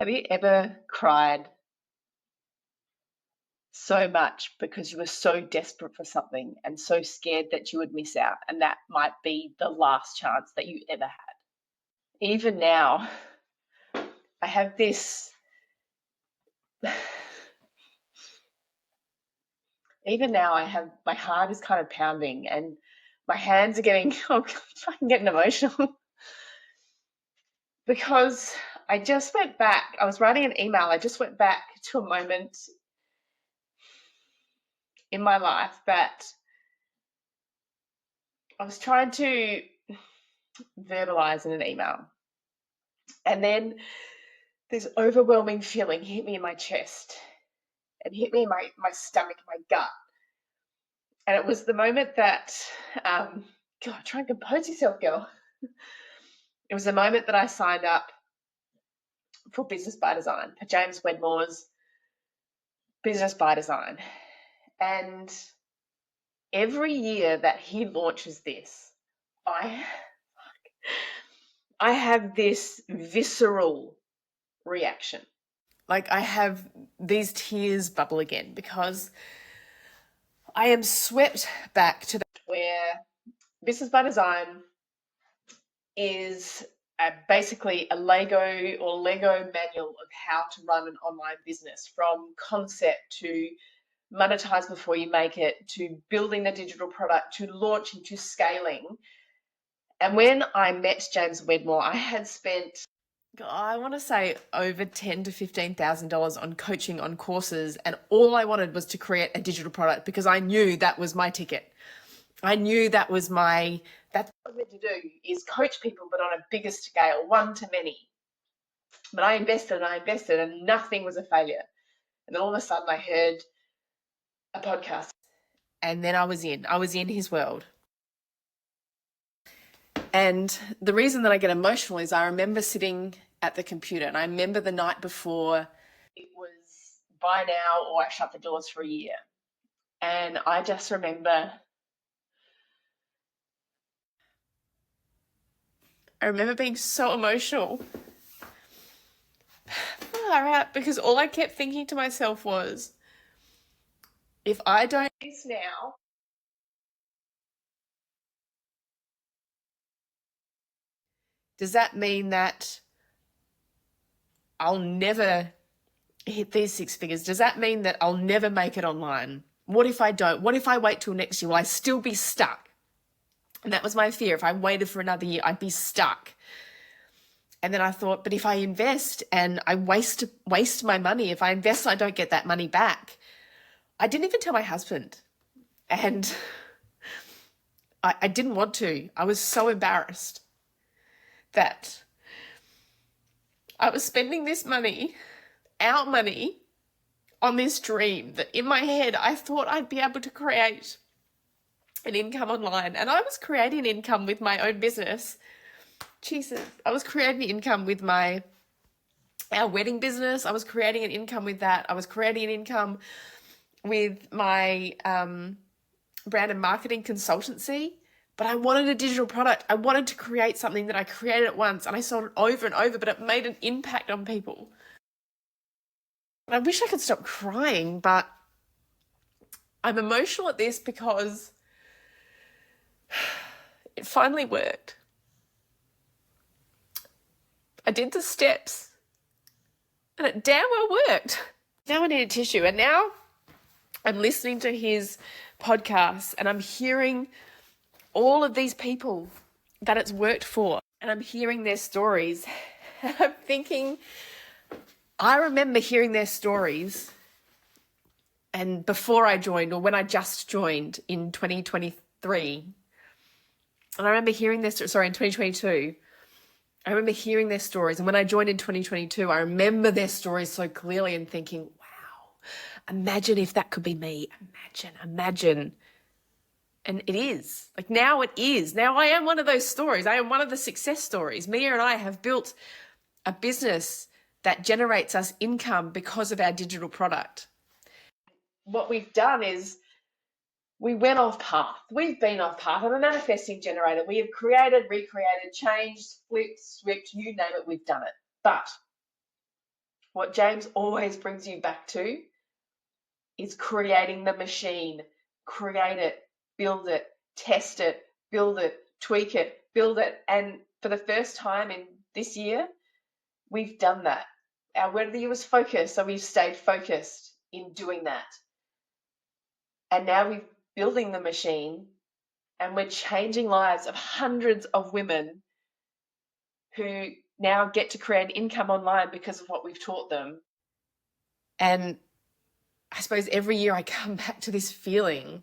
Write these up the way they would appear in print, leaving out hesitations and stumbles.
Have you ever cried so much because you were so desperate for something and so scared that you would miss out, and that might be the last chance that you ever had? Even now, I have this, even now, my heart is kind of pounding and my hands are getting, oh, I'm getting emotional because I just went back. I was writing an email. I just went back to a moment in my life that I was trying to verbalize in an email. And then this overwhelming feeling hit me in my chest and hit me in my stomach, my gut. And it was the moment that, God, try and compose yourself, girl. It was the moment that I signed up for Business by Design, for James Wedmore's Business by Design. And every year that he launches this, I have this visceral reaction. Like, I have these tears bubble again because I am swept back to where Business by Design is basically a Lego manual of how to run an online business, from concept to monetize before you make it, to building the digital product, to launching, to scaling. And when I met James Wedmore, I had spent, I want to say, over $10,000 to $15,000 on coaching, on courses, and all I wanted was to create a digital product because I knew that was my ticket. I knew that's what I meant to do, is coach people, but on a bigger scale, one to many. But I invested and nothing was a failure. And then all of a sudden I heard a podcast. And then I was in his world. And the reason that I get emotional is I remember sitting at the computer, and I remember the night before it was buy now or I shut the doors for a year. And I just remember being so emotional. Because all I kept thinking to myself was, if I don't do this now, does that mean that I'll never hit these six figures? Does that mean that I'll never make it online? What if I don't? What if I wait till next year? Will I still be stuck? And that was my fear. If I waited for another year, I'd be stuck. And then I thought, but if I invest and I waste my money, if I invest and I don't get that money back. I didn't even tell my husband. And I didn't want to. I was so embarrassed that I was spending this money, our money, on this dream that in my head I thought I'd be able to create an income online. And I was creating income with my own business. Jesus, I was creating income with our wedding business. I was creating an income with that. I was creating an income with my brand and marketing consultancy. But I wanted a digital product. I wanted to create something that I created at once and I sold it over and over, but it made an impact on people. And I wish I could stop crying, but I'm emotional at this because it finally worked. I did the steps and it damn well worked. Now I need a tissue. And now I'm listening to his podcast and I'm hearing all of these people that it's worked for. And I'm hearing their stories. And I'm thinking, I remember hearing their stories, and before I joined, or when I just joined in 2023, and I remember hearing in 2022, I remember hearing their stories. And when I joined in 2022, I remember their stories so clearly and thinking, wow, imagine if that could be me. Imagine. And it is. Like, now it is. Now I am one of those stories. I am one of the success stories. Mia and I have built a business that generates us income because of our digital product. What we've done is we went off path. We've been off path. I'm a manifesting generator. We have created, recreated, changed, flipped, swipped, you name it, we've done it. But what James always brings you back to is creating the machine. Create it, build it, test it, build it, tweak it, build it. And for the first time in this year, we've done that. Our word of the year was focus, so we've stayed focused in doing that. And now we're building the machine and we're changing lives of hundreds of women who now get to create income online because of what we've taught them. And I suppose every year I come back to this feeling,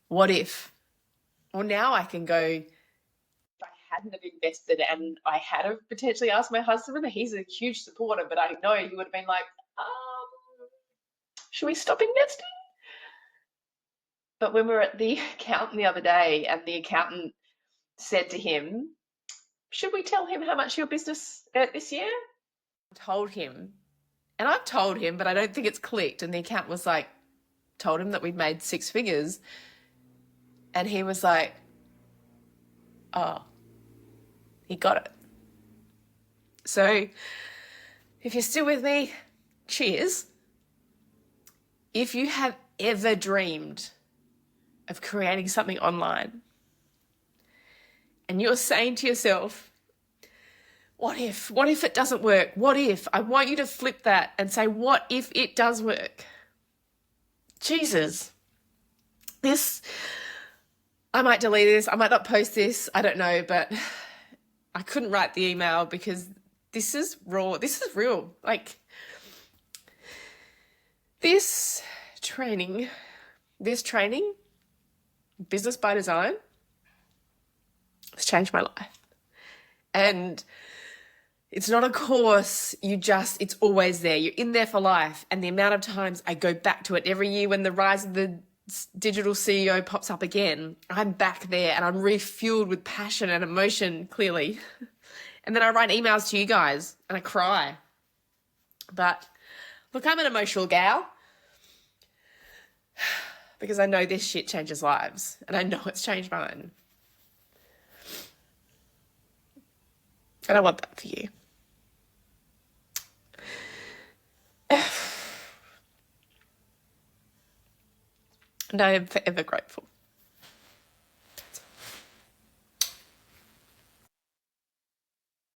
what if? Well, now I can go, if I hadn't have invested and I had have potentially asked my husband, he's a huge supporter, but I know he would have been like, should we stop investing? But when we were at the accountant the other day and the accountant said to him, should we tell him how much your business earned this year? I told him, and I've told him, but I don't think it's clicked. And the accountant was like, told him that we'd made 6 figures. And he was like, oh, he got it. So if you're still with me, cheers. If you have ever dreamed of creating something online and you're saying to yourself, what if it doesn't work? What if? I want you to flip that and say, what if it does work? Jesus, I might delete this. I might not post this. I don't know, but I couldn't write the email because this is raw. This is real. Like this training, Business by Design, has changed my life. And it's not a course, it's always there. You're in there for life. And the amount of times I go back to it every year when the rise of the digital CEO pops up again, I'm back there and I'm refueled with passion and emotion, clearly. And then I write emails to you guys and I cry. But look, I'm an emotional gal because I know this shit changes lives and I know it's changed mine. And I want that for you. And I am forever grateful.